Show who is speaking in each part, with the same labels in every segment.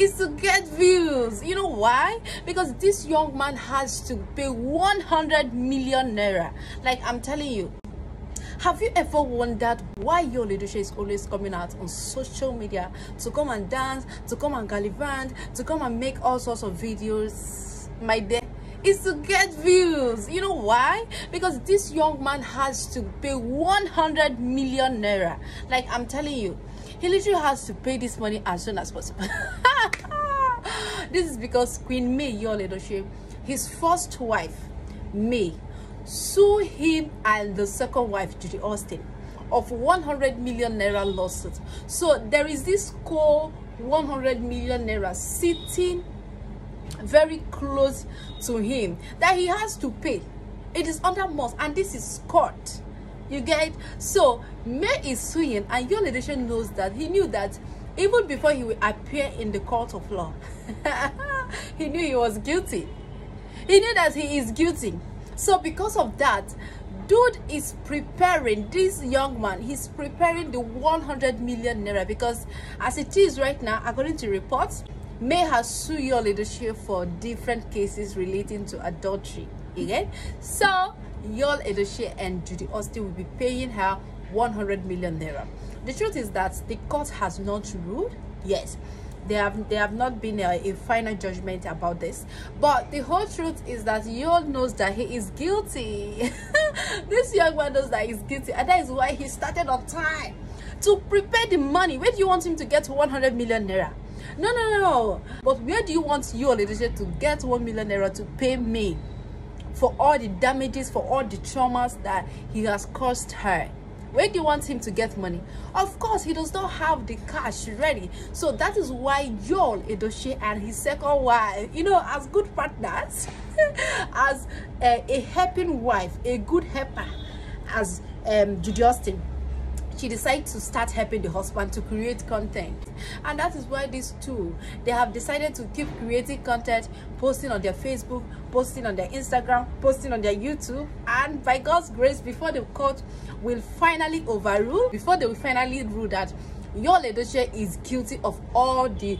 Speaker 1: is to get views. You know why? Because this young man has to pay 100 million naira. Like, I'm telling you, have you ever wondered why Yul Edochie is always coming out on social media to come and dance, to come and gallivant, to come and make all sorts of videos? My dear, is to get views. You know why? Because this young man has to pay 100 million naira. Like, I'm telling you, he literally has to pay this money as soon as possible. This is because Queen May Yul Edochie, his first wife, May, sue him and the second wife, Judy Austin, of 100 million naira lawsuit. So there is this core 100 million naira sitting very close to him that he has to pay. It is under must, and this is court. You get it? So May is suing, and Yul Edochie knows that. He knew that even before he will appear in the court of law. He knew he was guilty. He knew that he is guilty. So because of that, dude is preparing, this young man, he's preparing the 100 million naira, because as it is right now, according to reports, May has sued Yul Edochie for different cases relating to adultery. Again, so Yul Edochie and Judy Austin will be paying her 100 million naira. The truth is that the court has not ruled. Yes, they have not been a final judgment about this, but the whole truth is that Yul knows that he is guilty. This young man knows that he's guilty, and that is why he started on time to prepare the money. Where do you want him to get 100 million naira? No. But where do you want Yul Edochie to get 1 million naira to pay me for all the damages, for all the traumas that he has caused her? Where do you want him to get money? Of course, he does not have the cash ready. So that is why Yul Edochie and his second wife, you know, as good partners, as a helping wife, a good helper, as Judy Austin, she decided to start helping the husband to create content. And that is why these two, they have decided to keep creating content, posting on their Facebook, posting on their Instagram, posting on their YouTube. And by God's grace, before the court will finally overrule, before they will finally rule that Yul Edochie is guilty of all the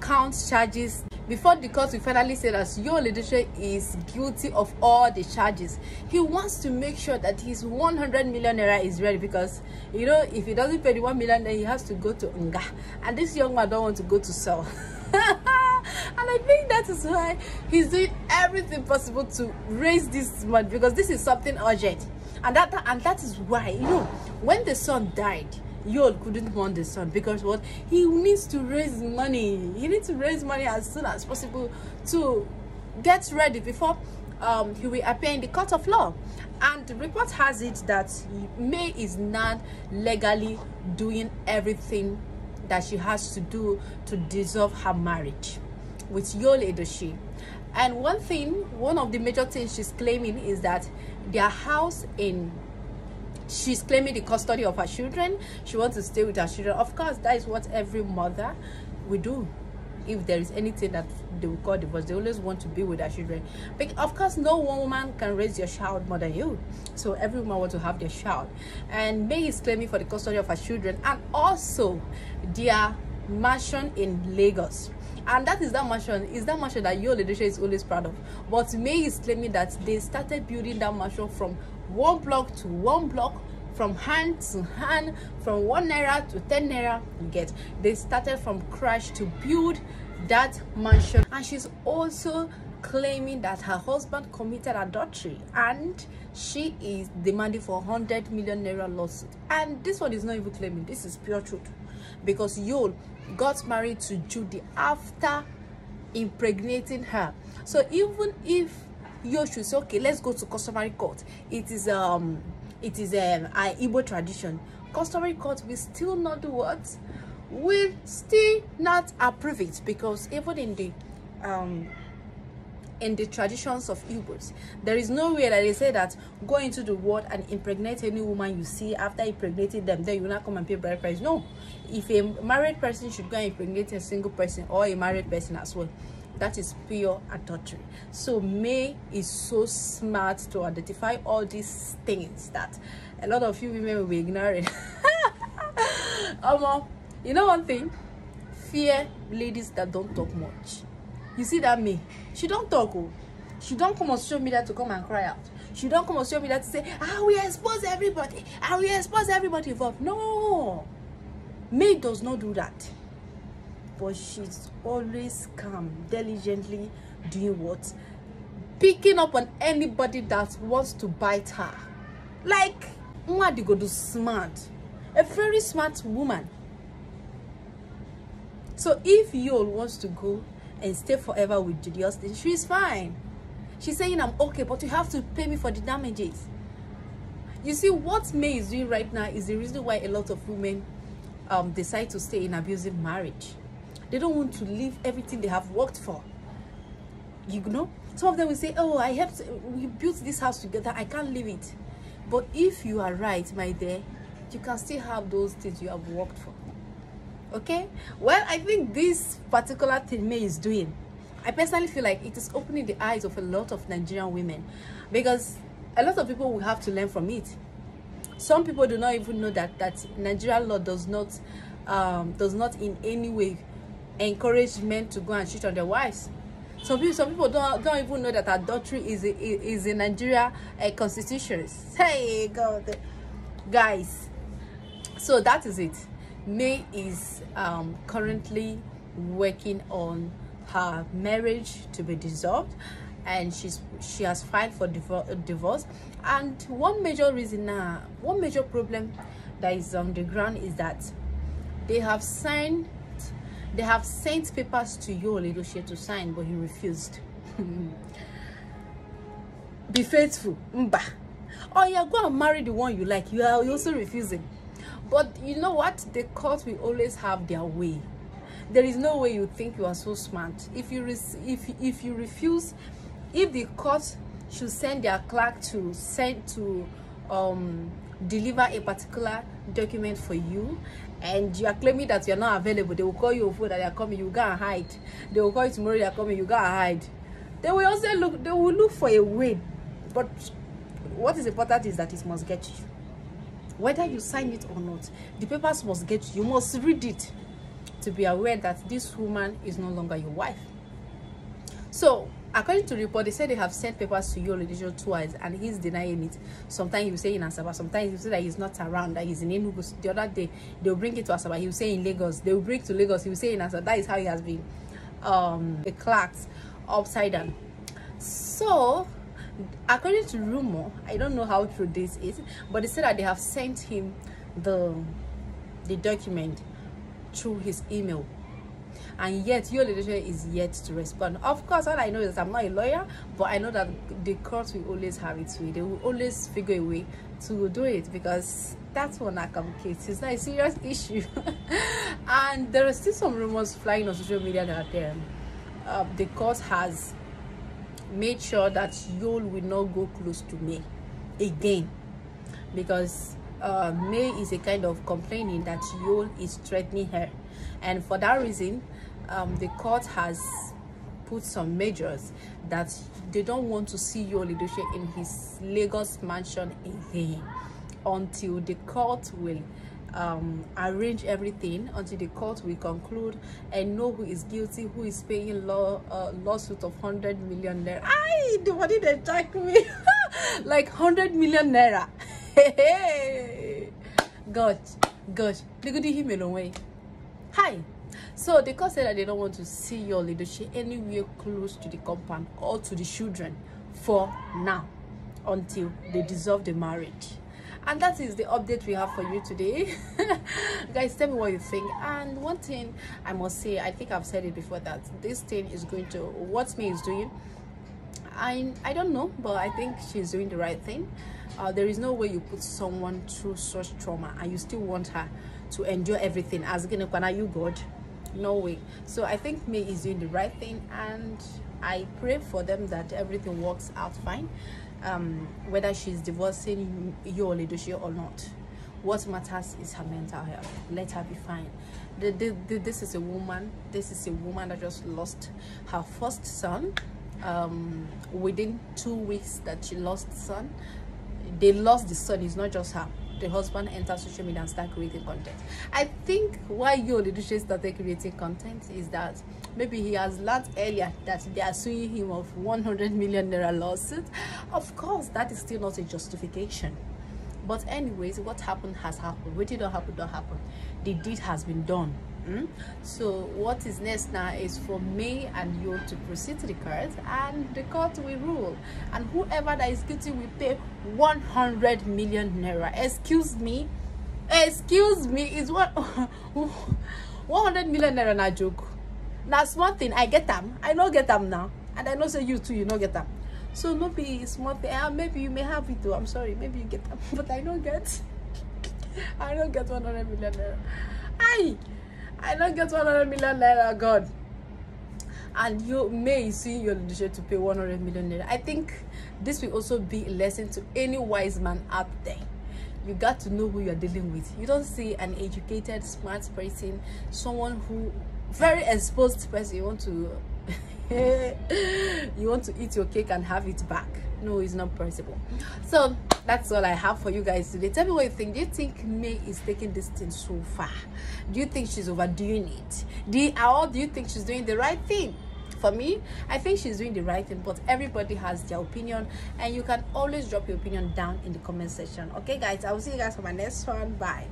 Speaker 1: count charges, before the court will finally say that Yul Edochie is guilty of all the charges, he wants to make sure that his 100 million naira is ready, because, you know, if he doesn't pay the 1 million, then he has to go to Nga, and this young man don't want to go to cell. And I think that is why he's doing everything possible to raise this money, because this is something urgent. And that is why, you know, when the son died, Yul couldn't want the son, because what, he needs to raise money. He needs to raise money as soon as possible to get ready before he will appear in the court of law. And the report has it that May is not legally doing everything that she has to do to dissolve her marriage with Yul Edochie. And one of the major things she's claiming is that their house in, she's claiming the custody of her children. She wants to stay with her children. Of course, that is what every mother will do. If there is anything that they will call divorce, they always want to be with their children. But of course, no one woman can raise your child more than you. So every woman wants to have their child. And May is claiming for the custody of her children, and also their mansion in Lagos. And that is that mansion that Yul Edochie is always proud of. But May is claiming that they started building that mansion from one block to one block, from hand to hand, from 1 naira to 10 naira. You get, they started from scratch to build that mansion. And she's also claiming that her husband committed adultery, and she is demanding for 100 million naira lawsuit. And this one is not even claiming, this is pure truth, because Yul got married to Judy after impregnating her. So even if Yul should say, okay, let's go to customary court, it is an Igbo tradition, customary court will still not do what? Will still not approve it, because even in the traditions of Igbos, there is no way that they say that go into the world and impregnate any woman you see. After impregnating them, then you will not come and pay bride price. No, if a married person should go and impregnate a single person or a married person as well, that is pure adultery. So May is so smart to identify all these things that a lot of you women will be ignoring. You know one thing, fear ladies that don't talk much. You see that me? She don't talk. Oh. She don't come on social media to come and cry out. She don't come on social media to say, we expose everybody. We expose everybody involved. No. May does not do that. But she's always calm, diligently doing what? Picking up on anybody that wants to bite her. Like, Mwadigodu smart. A very smart woman. So if Yul wants to go and stay forever with Judy Austin, she's fine. She's saying, I'm okay, but you have to pay me for the damages. You see, what May is doing right now is the reason why a lot of women decide to stay in abusive marriage. They don't want to leave everything they have worked for. You know, some of them will say, I helped, we built this house together, I can't leave it. But if you are right, my dear, you can still have those things you have worked for. Okay, well, I think this particular thing May is doing, I personally feel like it is opening the eyes of a lot of Nigerian women, because a lot of people will have to learn from it. Some people do not even know that Nigerian law does not in any way encourage men to go and cheat on their wives. Some people don't even know that adultery is in Nigeria constitution. Hey God, guys. So that is it. May is currently working on her marriage to be dissolved, and she has filed for divorce. And one major problem that is on the ground is that they have sent papers to Yul Edochie to sign, but he refused. Be faithful, mba. Oh yeah, go and marry the one you like. You are also refusing. But you know what? The court will always have their way. There is no way you think you are so smart. If you refuse, if the court should send their clerk to deliver a particular document for you, and you are claiming that you are not available, they will call you a phone that they are coming, you go and hide. They will call you tomorrow, they are coming, you go and hide. They will also look for a way. But what is important is that it must get you. Whether you sign it or not, the papers must get you. You must read it to be aware that this woman is no longer your wife. So, according to the report, they said they have sent papers to Yul Edochie twice, and he's denying it. Sometimes he will say in Asaba, sometimes he will say that he's not around, that he's in Enugu. The other day, they'll bring it to Asaba, he will say in Lagos. They will bring it to Lagos, he will say in Asaba. That is how he has been the clerks upside down. So, according to rumor, I don't know how true this is, but they said that they have sent him the document through his email, and yet Yul Edochie is yet to respond. Of course, all I know is I'm not a lawyer, but I know that the court will always have its way. They will always figure a way to do it, because that's one case. It's not a serious issue. And there are still some rumors flying on social media that the court has made sure that Yul will not go close to May again, because May is a kind of complaining that Yul is threatening her, and for that reason the court has put some measures that they don't want to see Yul Edochie in his Lagos mansion again until the court will arrange everything, until the court will conclude and know who is guilty, who is paying lawsuit of 100 million naira. The money they attack me like 100 million naira. Hey, gosh, look at him away. Hi. So the court said that they don't want to see Yul Edochie anywhere close to the compound or to the children for now, until they dissolve the marriage. And that is the update we have for you today. Guys, tell me what you think. And one thing I must say, I think I've said it before, that this thing is going to, what May is doing, I don't know, but I think she's doing the right thing. There is no way you put someone through such trauma and you still want her to endure everything as you God. No way. So I think May is doing the right thing, and I pray for them that everything works out fine. Whether she's divorcing Yul Edochie or not, what matters is her mental health. Let her be fine. This is a woman that just lost her first son. Within 2 weeks that she lost the son, they lost the son. It's not just her, the husband enters social media and start creating content. I think why Yul Edochie started creating content is that maybe he has learned earlier that they are suing him of 100 million naira lawsuit. Of course, that is still not a justification. But anyways, what happened has happened. What don't happen, don't happen. The deed has been done. So what is next now is for me and you to proceed to the court, and the court will rule, and whoever that is guilty will pay 100 million naira. Excuse me, is what 100 million naira na joke. Now small thing, I get them, I don't get them now, and I know say you too, you don't get them. So no be small thing. Maybe you may have it too, I'm sorry, maybe you get them, but I don't get 100 million naira. I don't get 100 million naira, God. And you may see Yul Edochie to pay 100 million naira. I think this will also be a lesson to any wise man out there. You got to know who you're dealing with. You don't see an educated, smart person, someone who very exposed person, you want to you want to eat your cake and have it back. No, it's not possible. So that's all I have for you guys today. Tell me what you think. Do you think May is taking this thing so far? Do you think she's overdoing it? Or do you think she's doing the right thing? For me, I think she's doing the right thing, but everybody has their opinion, and you can always drop your opinion down in the comment section. Okay guys, I will see you guys for my next one. Bye.